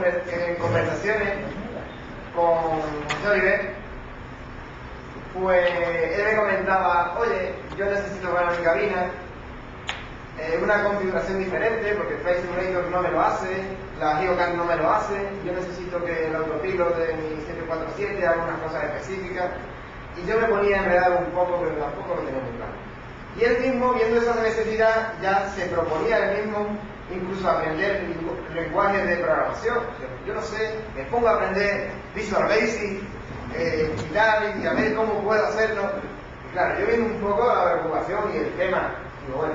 en conversaciones con Oliver, pues él me comentaba, oye, yo necesito para mi cabina una configuración diferente porque el Flight Simulator no me lo hace, la Geocad no me lo hace, yo necesito que el autopilot de mi 747 haga unas cosas específicas, y yo me ponía a enredar un poco, pero tampoco lo tenía muy claro. Y él mismo, viendo esa necesidad, ya se proponía él mismo incluso aprender lenguajes de programación. Yo no sé, me pongo a aprender Visual Basic y tal, y a ver cómo puedo hacerlo. Y claro, yo vi un poco la preocupación y el tema, digo, bueno,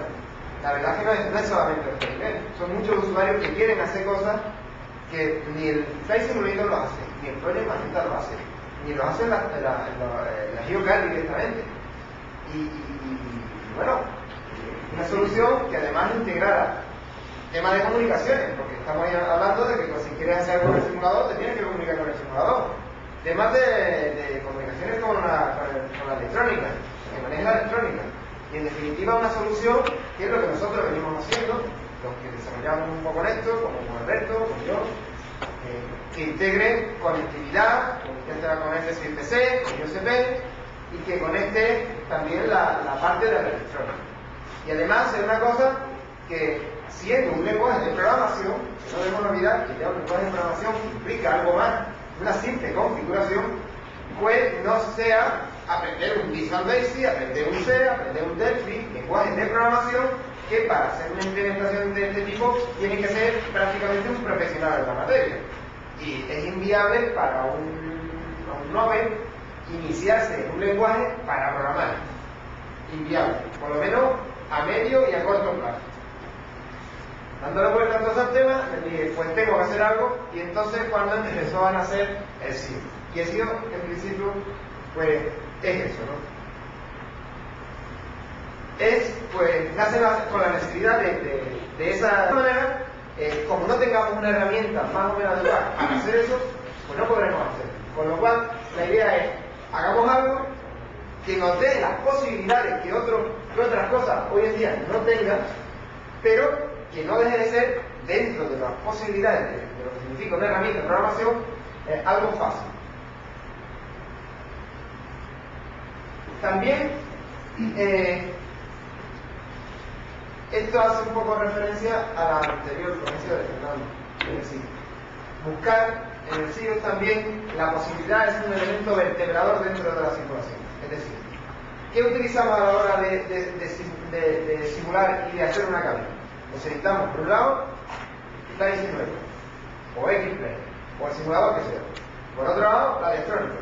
la verdad es que no es solamente este nivel, son muchos usuarios que quieren hacer cosas que ni el Flight Simulator lo hace, ni el Project Magenta lo hace, ni lo hace la Geocad directamente. Y bueno, una solución que además integrara tema de comunicaciones, porque estamos hablando de que pues, si quieres hacer algo con el simulador, te tienes que comunicar con el simulador. Temas de comunicaciones con la electrónica, que maneja la electrónica. Y en definitiva una solución que es lo que nosotros venimos haciendo, los que desarrollamos un poco en esto, como Alberto, como yo, que integre conectividad, con FC, con USB, y que conecte también la parte de la electrónica. Y además es una cosa que, siendo un lenguaje de programación, que no debemos olvidar que ya un lenguaje de programación implica algo más, una simple configuración, pues no sea aprender un Visual Basic, aprender un C, aprender un Delphi, lenguajes de programación que para hacer una implementación de este tipo tiene que ser prácticamente un profesional de la materia. Y es inviable para un novel iniciarse en un lenguaje para programar. Inviable, por lo menos a medio y a corto plazo. Dándole vuelta a todos esos temas, le dije, pues tengo que hacer algo, y entonces cuando empezó a nacer el SIO. Y el SIO, en principio, pues es eso, ¿no? Pues nace con la necesidad de esa manera, como no tengamos una herramienta más o menos adecuada para hacer eso, pues no podremos hacerlo. Con lo cual, la idea es, hagamos algo que nos dé las posibilidades que otras cosas hoy en día no tengan, pero que no deje de ser, dentro de las posibilidades de lo que significa una herramienta de programación, algo fácil. También, esto hace un poco referencia a la anterior ponencia de Fernando, es decir, buscar en el SIO también la posibilidad de ser un elemento vertebrador dentro de la simulación. Es decir, ¿qué utilizamos a la hora de simular y de hacer una cabina? Necesitamos, por un lado, Flight Simulator, o X-Plane, o el simulador que sea. Por otro lado, la electrónica.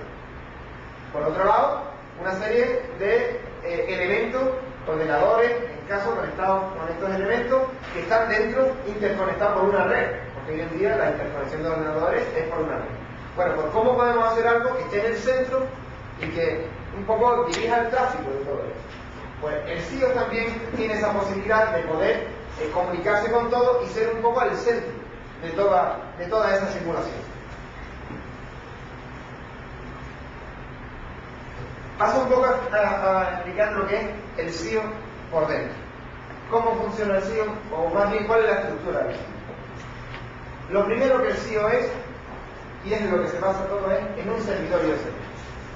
Por otro lado, una serie de elementos, ordenadores, en caso conectados con estos elementos, que están dentro, interconectados por una red. Porque hoy en día la interconexión de ordenadores es por una red. Bueno, pues ¿cómo podemos hacer algo que esté en el centro y que un poco dirija el tráfico de todo esto? Pues el SIO también tiene esa posibilidad de poder comunicarse con todo y ser un poco al centro de toda esa simulación. Paso un poco a explicar lo que es el SIO por dentro. ¿Cómo funciona el SIO? O más bien, ¿cuál es la estructura del SIO? Lo primero que el SIO es, y es en lo que se basa todo, es en un servidor ISP.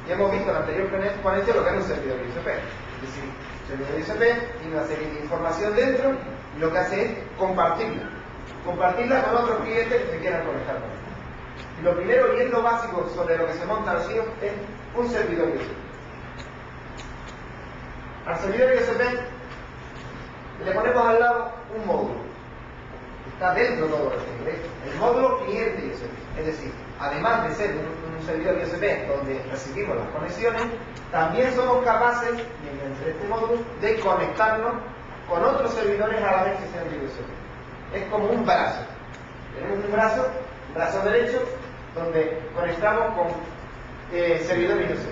Ya hemos visto en la anterior ponencia lo que es un servidor ISP. Es decir, el servidor ISP tiene una serie de información dentro y lo que hace es compartirla con otros clientes que se quieran conectar con él. Y lo primero y es lo básico sobre lo que se monta el SIO es un servidor ISP. Al servidor ISP le ponemos al lado un módulo. Está dentro de todo esto. El módulo cliente ISP. Es decir, además de ser un servidor ISP donde recibimos las conexiones, también somos capaces, mediante este módulo, de conectarnos con otros servidores a la vez que sean de ISP. Es como un brazo. Tenemos un brazo derecho, donde conectamos con servidores ISP.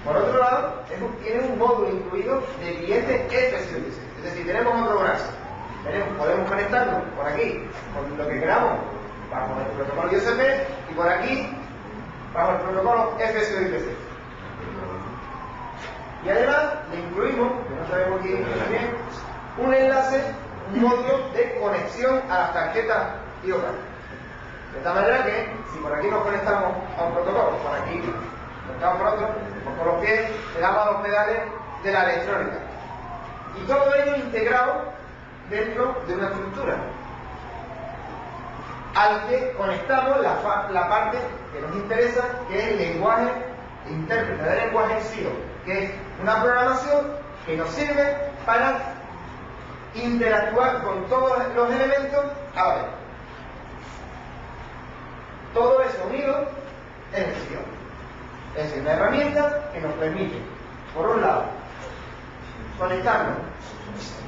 Por otro lado, tiene un módulo incluido de cliente FC. Es decir, tenemos otro brazo. Podemos conectarnos por aquí con lo que queramos bajo el protocolo ISP y por aquí bajo el protocolo FC. Y además le incluimos, que no sabemos quién también, un enlace, un módulo de conexión a las tarjetas IOCAD. De tal manera que, si por aquí nos conectamos a un protocolo, por aquí conectamos por otro, pues con los pies le damos a los pedales de la electrónica. Y todo ello integrado dentro de una estructura, al que conectamos la parte que nos interesa, que es el lenguaje, intérprete del lenguaje SIO, que es una programación que nos sirve para interactuar con todos los elementos a la vez. Todo eso unido es el SIO. Es decir, una herramienta que nos permite, por un lado, conectarnos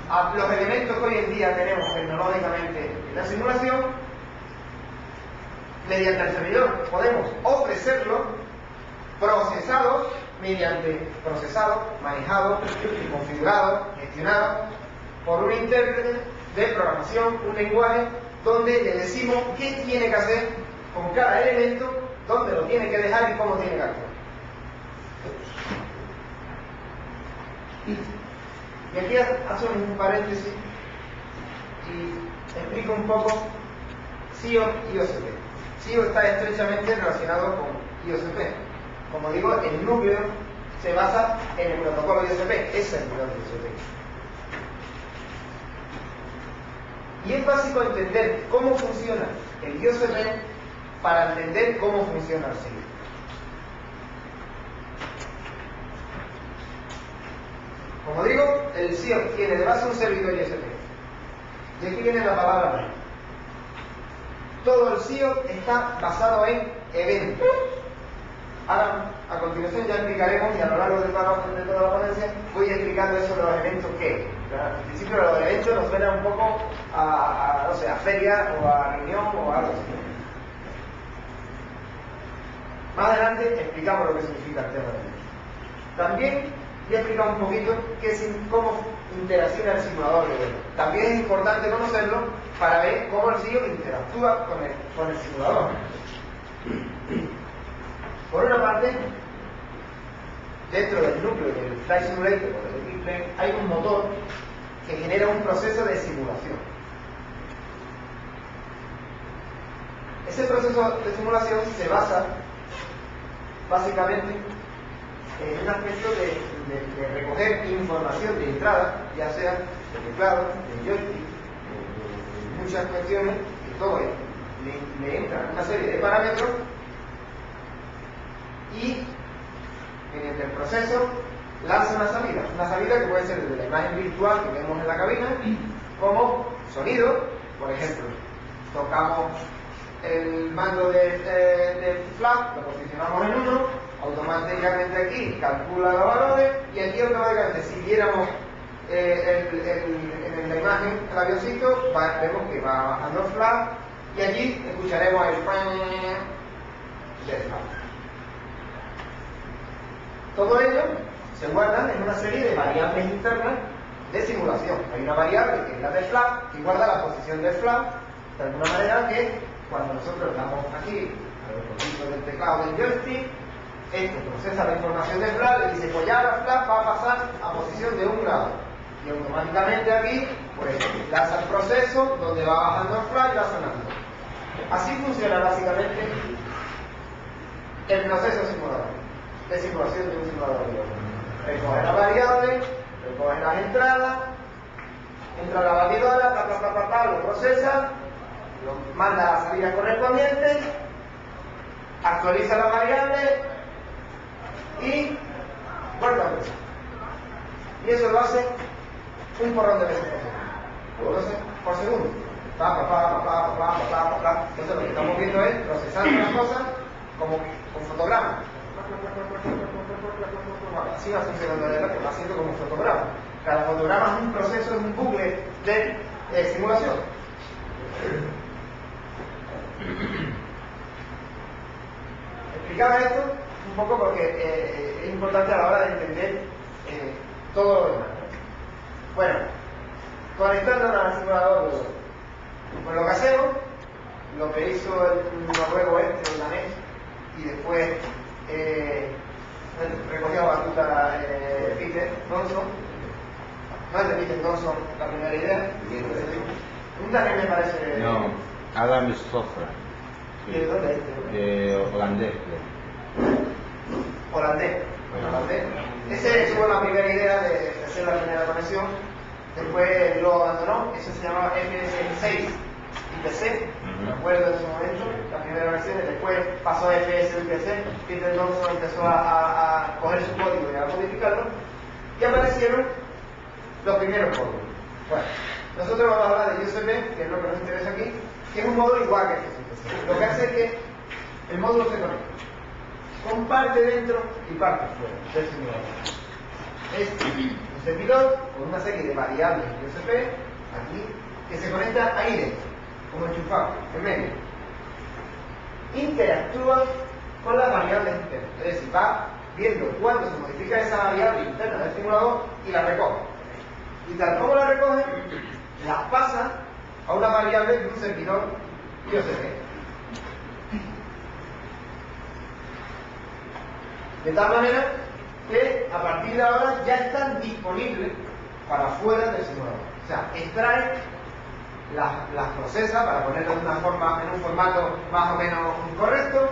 a los elementos que hoy en día tenemos tecnológicamente en la simulación. Mediante el servidor podemos ofrecerlo procesados, manejado, configurado, gestionado por un intérprete de programación, un lenguaje donde le decimos qué tiene que hacer con cada elemento, dónde lo tiene que dejar y cómo tiene que actuar. Y aquí hago un paréntesis y explico un poco SIO y IOCP. SIO está estrechamente relacionado con IOCP. Como digo, el núcleo se basa en el protocolo IOCP, es el servidor de IOCP. Y es básico entender cómo funciona el IOCP para entender cómo funciona el SIO. Como digo, el SIO tiene de base un servidor IOCP. Y aquí viene la palabra main. Todo el SIO está basado en eventos. Ahora, a continuación ya explicaremos, y a lo largo de toda la ponencia, voy explicando eso de los eventos que, al principio los eventos nos suenan un poco no sé, a feria o a reunión o a algo así. Más adelante explicamos lo que significa el tema de eventos. También voy a explicar un poquito cómo interacciona el simulador de eventos. También es importante conocerlo para ver cómo el SIO interactúa con el simulador. Por una parte, dentro del núcleo del Flight Simulator o del Equipment hay un motor que genera un proceso de simulación. Ese proceso de simulación se basa básicamente en un aspecto de recoger información de entrada, ya sea de teclado, de joystick, de muchas cuestiones, que todo le entra una serie de parámetros y mediante el proceso lanza una salida que puede ser desde la imagen virtual que vemos en la cabina, como sonido. Por ejemplo, tocamos el mando de flap, lo posicionamos en 1, automáticamente aquí calcula los valores y aquí automáticamente, si viéramos en la imagen el avioncito, vemos que va bajando el flap y allí escucharemos el del flap. Todo ello se guarda en una serie de variables internas de simulación. Hay una variable que es la del flap, que guarda la posición del flap, de alguna manera que cuando nosotros damos aquí al botoncito del teclado del joystick, esto procesa la información del flap y dice, pues ya la flap va a pasar a posición de 1 grado. Y automáticamente aquí, pues, lanza el proceso donde va bajando el flap y va sonando. Así funciona básicamente el proceso de simulación de un simulador. Recoge la variable, recoge las entradas, entra la batidora, lo procesa, lo manda a la salida correspondiente, actualiza la variable y guarda el proceso. Y eso lo hace un porrón de veces por segundo. Entonces lo que estamos viendo es procesando las cosas como con fotograma. Así va funcionando el reloj, va haciendo como un fotograma. Cada fotograma es un proceso, es un bucle de simulación. Explicaba esto un poco porque es importante a la hora de entender todo lo demás. Bueno, conectándonos al simulador, pues lo que hacemos, lo que hizo el noruego el danés, y después recogió la batuta Peter Donson, no es de Peter Donson la primera idea, un danés me parece. No, Adam Stouffer. ¿De dónde es? Holandés. Holandés. Ese tuvo la primera idea de hacer la primera conexión, después lo abandonó, eso se llamaba FS6 IPC, me acuerdo en su momento, la primera versión, después pasó a FS IPC, Peter Johnson empezó a coger su código y a modificarlo, y aparecieron los primeros módulos. Bueno, nosotros vamos a hablar de USP, que es lo que nos interesa aquí, que es un módulo igual que FS. Lo que hace es que el módulo se conecta con parte dentro y parte fuera del simulador. Es un servidor con una serie de variables USP aquí que se conecta ahí dentro, como enchufado, en medio. Interactúa con las variables internas, es decir, va viendo cuándo se modifica esa variable interna del simulador y la recoge. Y tal como la recoge, la pasa a una variable de un servidor USP. De tal manera que a partir de ahora ya están disponibles para fuera del simulador. O sea, extrae, las procesa para ponerlas en un formato más o menos correcto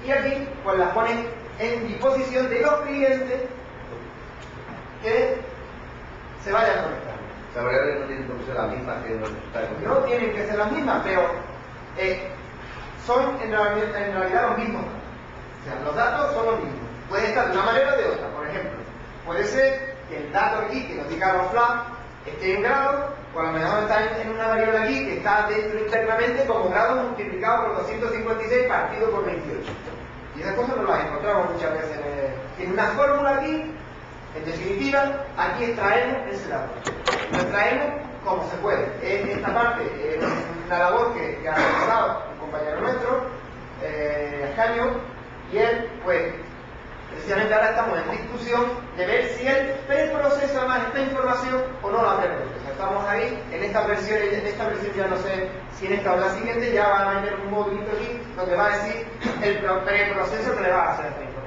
y aquí pues las pone en disposición de los clientes que se vayan conectando. Las variables no tienen que ser las mismas que está en No tienen que ser las mismas, pero son en realidad los mismos. O sea, los datos son los mismos. Puede estar de una manera o de otra. Por ejemplo, puede ser que el dato aquí que nos diga los flags esté en grado, o a lo mejor está en una variable aquí que está dentro internamente como grado multiplicado por 256 partido por 28. Y esas cosas no las encontramos muchas veces en una fórmula aquí. En definitiva, aquí extraemos ese dato. Lo extraemos como se puede. Esta parte es una labor que ha realizado un compañero nuestro, Ascanio, y él, pues, precisamente ahora estamos en discusión de ver si él preprocesa más esta información o no la preprocesa. Estamos ahí, en esta versión ya no sé si en esta o la siguiente ya van a meter un modulito aquí donde va a decir el preproceso que le va a hacer esta información.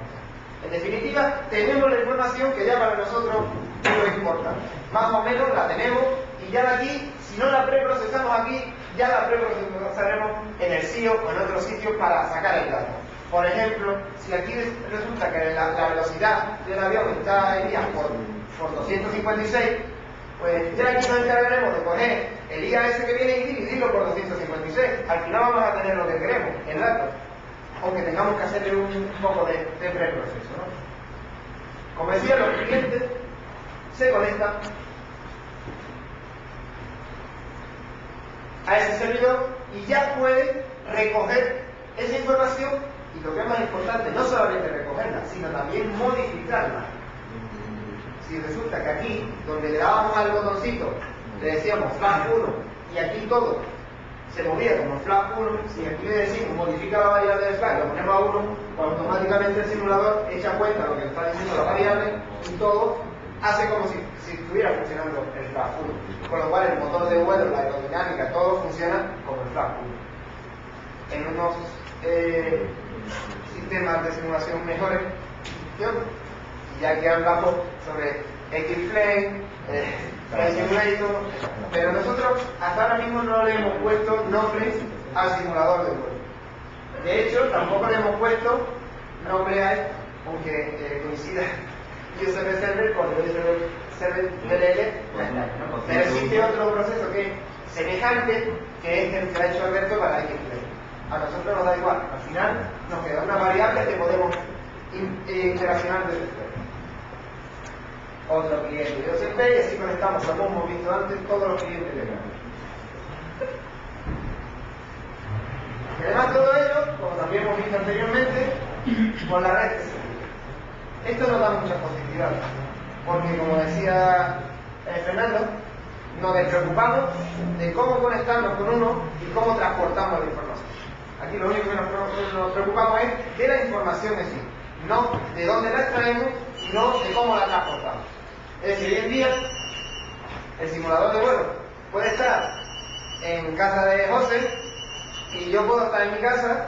En definitiva, tenemos la información que ya para nosotros es importante. Más o menos la tenemos y ya de aquí, si no la preprocesamos aquí, ya la preprocesaremos en el CIO o en otro sitio para sacar el dato. Por ejemplo, si aquí resulta que la velocidad del avión está en días por 256, pues ya aquí nos encargaremos de coger el IAS que viene y dividirlo por 256. Al final vamos a tener lo que queremos, el dato, aunque tengamos que hacerle un poco de preproceso, ¿no? Como decía, los clientes se conectan a ese servidor y ya pueden recoger esa información. Y lo que es más importante, no solamente recogerla, sino también modificarla. Si resulta que aquí, donde le dábamos al botoncito, le decíamos flag 1, y aquí todo se movía como flag 1, si aquí le decimos modifica la variable de flag, lo ponemos a 1, pues automáticamente el simulador echa cuenta de lo que está diciendo la variable y todo hace como si estuviera funcionando el flag 1. Con lo cual el motor de vuelo, la aerodinámica, todo funciona como el flag 1. En unos sistemas de simulación mejores, ya que hablamos sobre Xplane, Flight Simulator, pero nosotros hasta ahora mismo no le hemos puesto nombre al simulador de vuelo. De hecho, tampoco le hemos puesto nombre a él, aunque coincida USP Server con el USP Server DLL, pero existe otro proceso que es semejante, que es el que ha hecho Alberto para Xplane. A nosotros nos da igual, al final nos queda una variable que podemos interaccionar desde fuera. Otro cliente de USP y así conectamos, como hemos visto antes, todos los clientes de Granada. Y además todo ello, como también hemos visto anteriormente, con la red de seguridad. Esto nos da muchas posibilidades, porque como decía Fernando, nos despreocupamos de cómo conectarnos con uno y cómo transportamos la información. Aquí lo único que nos preocupamos es de la información en sí, no de dónde la extraemos, sino de cómo la transportamos. Es decir, hoy en día, el simulador de vuelo puede estar en casa de José y yo puedo estar en mi casa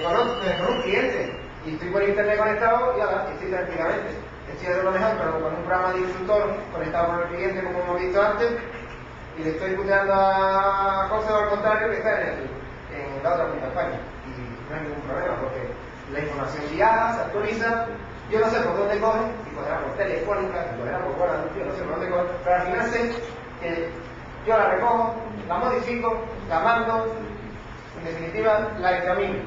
con un cliente y estoy por internet conectado y ahora estoy tranquilamente. Estoy haciendo lo mejor, pero con un programa de instructor conectado con el cliente, como hemos visto antes, y le estoy puteando a José o al contrario que está en la otra punta de España. Y no hay ningún problema porque la información viaja, se actualiza. Yo no sé por dónde coge, si cogerá por telefónica, si cogerá por guarda, yo no sé por dónde coge, pero al final sé que yo la recojo, la modifico, la mando, en definitiva la examino.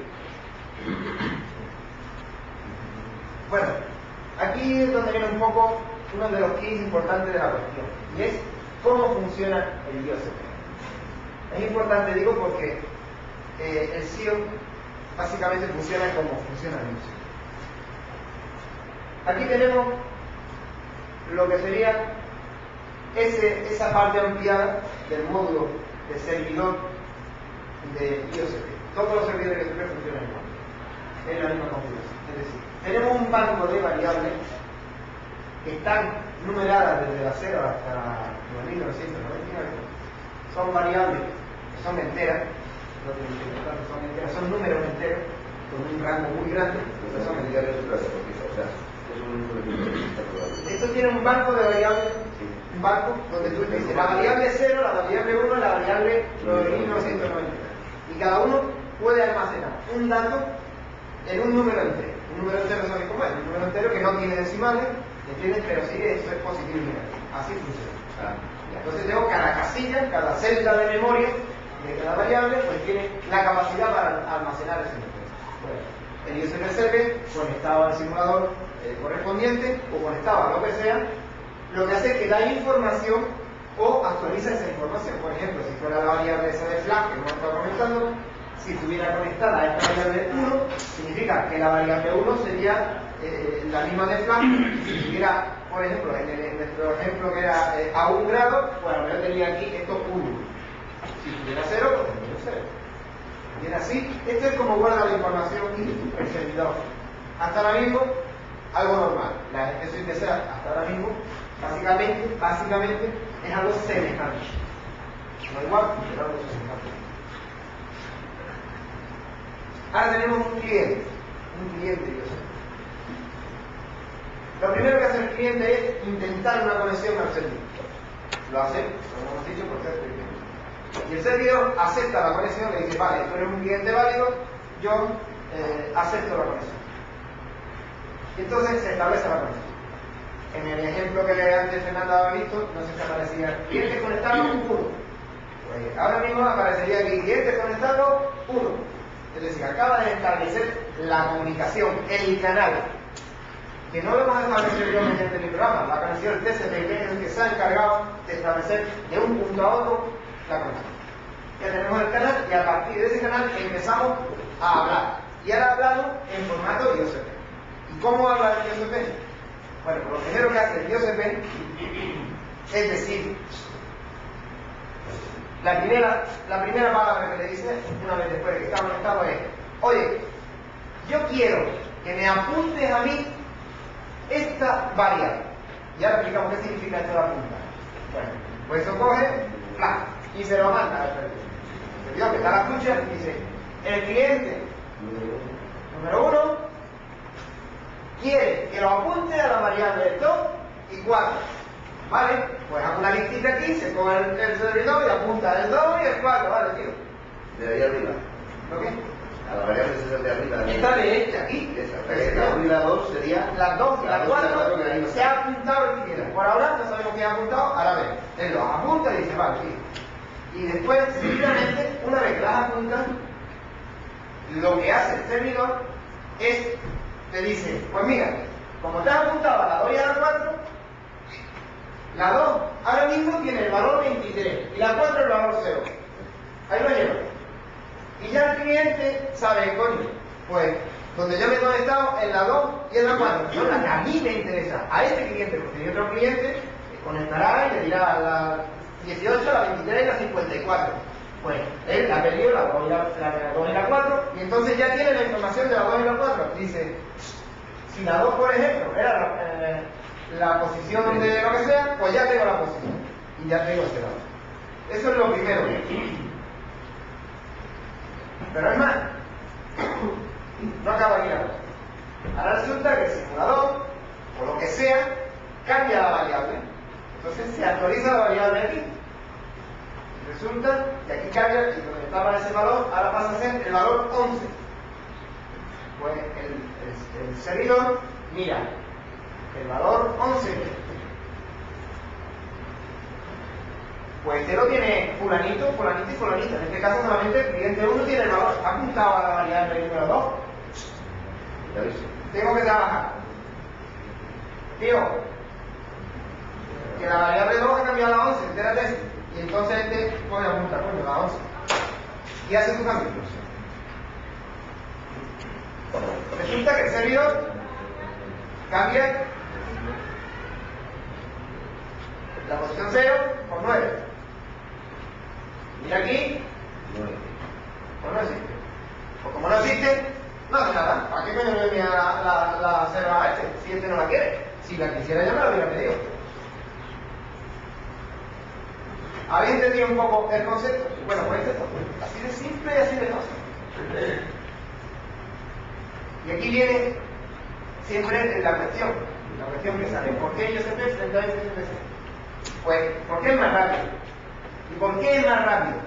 Bueno, aquí es donde viene un poco uno de los keys importantes de la cuestión, y es cómo funciona el IOCP. Es importante, digo, porque el SEO básicamente funciona como funciona el IOCP. Aquí tenemos lo que sería esa parte ampliada del módulo de servidor de IOCP. Todos los servidores de IOCP funcionan igual, en la misma configuración. Es decir, tenemos un banco de variables que están numeradas desde la 0 hasta 1999. Son variables que son enteras, son números enteros, con un rango muy grande. Esto tiene un banco de variables, un banco donde tú dices la variable 0, la variable 1, la variable 1990. Y cada uno puede almacenar un dato en un número entero. Un número entero, ¿sabes cómo es? Un número entero que no tiene decimales, ¿entiendes? Pero sí, eso es positivo y negativo. Así funciona. Entonces tengo cada casilla, cada celda de memoria de cada variable, pues tiene la capacidad para almacenar ese número. Bueno, el IOCP server, conectado al simulador correspondiente o conectado a lo que sea, lo que hace es que da información o actualiza esa información. Por ejemplo, si fuera la variable esa de flag que hemos estado comentando, si estuviera conectada a esta variable 1, significa que la variable 1 sería la misma de flag. Si estuviera, por ejemplo, en nuestro ejemplo que era a 1 grado, pues a lo mejor tenía aquí estos 1. Si tuviera 0, pues tendría 0. Bien, así, esto es como guarda la información el servidor. Hasta ahora mismo, algo normal. La expresión de ser hasta ahora mismo, básicamente, es algo semejante. No igual, pero algo semejante. Ahora tenemos un cliente, yo sé. Lo primero que hace el cliente es intentar una conexión al servidor. Lo hace, como hemos dicho, por ser cliente. Y el servidor acepta la conexión, le dice, vale, tú eres un cliente válido, yo acepto la conexión. Y entonces se establece la conexión. En el ejemplo que antes Fernando había visto, no sé si aparecía clientes conectados 1. Pues ahora mismo aparecería aquí clientes conectados 1. Es decir, acaba de establecer la comunicación, el canal. Que no lo hemos establecido yo mediante mi programa. La conexión TCP es el que se ha encargado de establecer de un punto a otro la conexión. Ya tenemos el canal y a partir de ese canal empezamos a hablar. Y ahora hablamos en formato IOCP. ¿Y cómo habla el IOCP? Bueno, pues lo primero que hace el IOCP es decir, la primera palabra que le dice, una vez después de que está conectado, es: oye, yo quiero que me apuntes a mí esta variable. Y ahora explicamos qué significa esto de apuntar. Bueno, pues eso coge, ¡plac!, y se lo manda al servidor. El servidor que está a la escucha dice: el cliente número 1 quiere que lo apunte a la variable 2 y 4. ¿Vale? Pues hago una listita aquí, se coge el servidor y apunta el 2 y el 4, ¿vale, tío? De ahí arriba. ¿Lo qué? A la variable se de arriba. Esta de esta aquí. La 1 y la 2 sería. La 2 y la 4 se ha apuntado el que quiera. Por ahora no sabemos qué ha apuntado, ahora ve. Él los apunta y dice, vale, tío. Y después, seguidamente, una vez que las apunta, lo que hace el servidor es, te dice, pues mira, como te has apuntado a la 2 y a la 4, la 2 ahora mismo tiene el valor 23 y la 4 el valor 0. Ahí lo llevo. Y ya el cliente sabe, coño, pues donde yo me he conectado en la 2 y en la 4, son las que a mí me interesa. A este cliente, porque hay otro cliente que conectará y le dirá a la 18, la 23 y la 54. Pues él ha perdido la 2 y la 4, y entonces ya tiene la información de la 2 y la 4. Dice, si la 2, por ejemplo, era la posición de lo que sea, pues ya tengo la posición. Y ya tengo ese lado. Eso es lo primero. Pero es más, no acaba aquí la cosa. Ahora resulta que el simulador, o lo que sea, cambia la variable. Entonces se actualiza la variable aquí. Resulta que aquí cambia, y estaba ese valor, ahora pasa a ser el valor 11. Pues el servidor mira el valor 11. Pues este lo tiene fulanito, fulanito y fulanito. En este caso solamente el cliente 1 tiene el valor. Está apuntado a la variable número 2. Tengo que trabajar. Tío, que la variable 2 ha cambiado a la 11, entérate. Y entonces este pone a apuntar, coño, la 11. Y hace tu cambio. Resulta que el servidor cambia la posición 0 por 9. Mira aquí, pues no existe. Pues como no existe, no hace nada. ¿Para qué coño le envía la 0 a este? Si este no la quiere. Si la quisiera yo me la hubiera pedido. ¿Habéis entendido un poco el concepto? Bueno, pues esto es así de simple y así de fácil. Y aquí viene siempre la cuestión que sale. ¿Por qué ISP frente a FSPC? Pues porque es más rápido. ¿Y por qué es más rápido?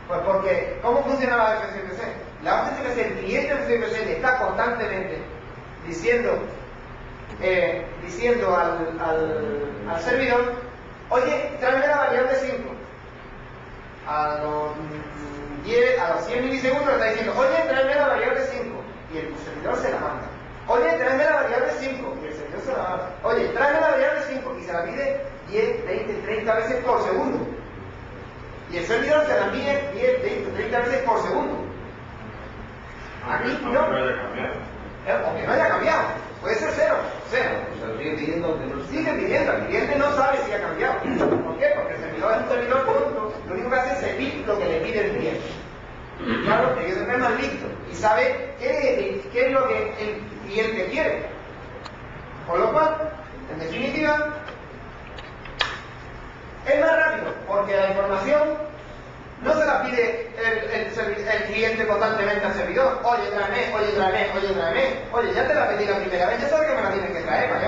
Pues porque, ¿cómo funciona la FSPC? La FSPC, el cliente FSPC le está constantemente diciendo al servidor, oye, tráeme la variable 5. A los 100 milisegundos le está diciendo, oye, tráeme la variable 5. Y el servidor se la manda. Oye, tráeme la variable 5. Y el servidor se la manda. Oye, tráeme la variable 5. Y se la pide 10, 20, 30 veces por segundo. Y el servidor se la pide 10, 20, 30 veces por segundo. Aquí no. O que no haya cambiado. Puede ser 0. O sea, sigue pidiendo que no Sigue pidiendo. El cliente no sabe si ha cambiado. ¿Por qué? Porque el servidor es un servidor tonto. Lo único que hace es seguir lo que le pide el cliente. Claro, tiene que ser más listo y sabe qué es lo que el cliente quiere. Con lo cual, en definitiva, es más rápido, porque la información no se la pide el cliente constantemente al servidor. Oye, tráeme, oye, tráeme, oye, tráeme. Oye, ya te la pedí la primera vez, ya sabes que me la tienes que traer. ¿Para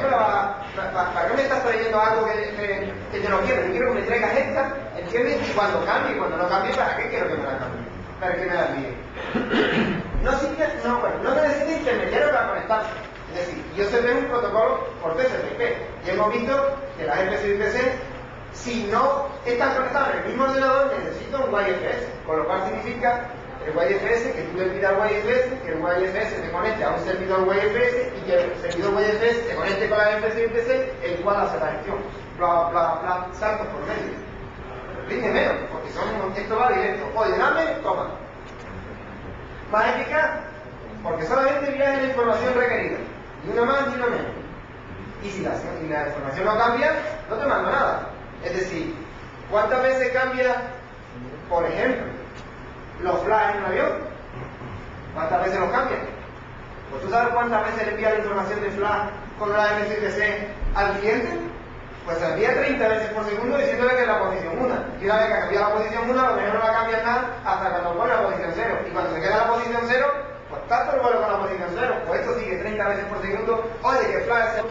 qué me estás trayendo algo que yo no quiero? Yo quiero que me traigas esta, ¿entiendes? Y cuando cambie, cuando no cambie, ¿para qué quiero que me la cambie? ¿Para qué me la envíe? No se necesita intermediario para conectarse. Es decir, IOCP es un protocolo por TCP/IP. Y hemos visto que las FSIPC, si no están conectadas en el mismo ordenador, necesitan un YFS. Con lo cual significa el YFS, que tú le pidas al YFS, que el YFS te conecte a un servidor YFS y que el servidor YFS te conecte con la FSIPC, el cual hace la gestión. Bla, bla, bla, saltos por medio. Rinde menos, porque esto va directo. Oye, dame, toma. Más eficaz, porque solamente viaja la información requerida. Ni una más ni una menos. Y si la información no cambia, no te mando nada. Es decir, ¿cuántas veces cambia, por ejemplo, los flash en un avión? ¿Cuántas veces los cambian? Pues tú sabes cuántas veces le envía la información de flash con la MSPC al cliente. Pues se envía 30 veces por segundo diciéndole que es la posición 1. Y una vez que ha cambiado la posición 1, a lo mejor no la cambian nada hasta cuando pone la posición 0. Y cuando se queda en la posición 0, pues tanto el vuelo con la posición 0. Pues esto sigue 30 veces por segundo. Oye, que flash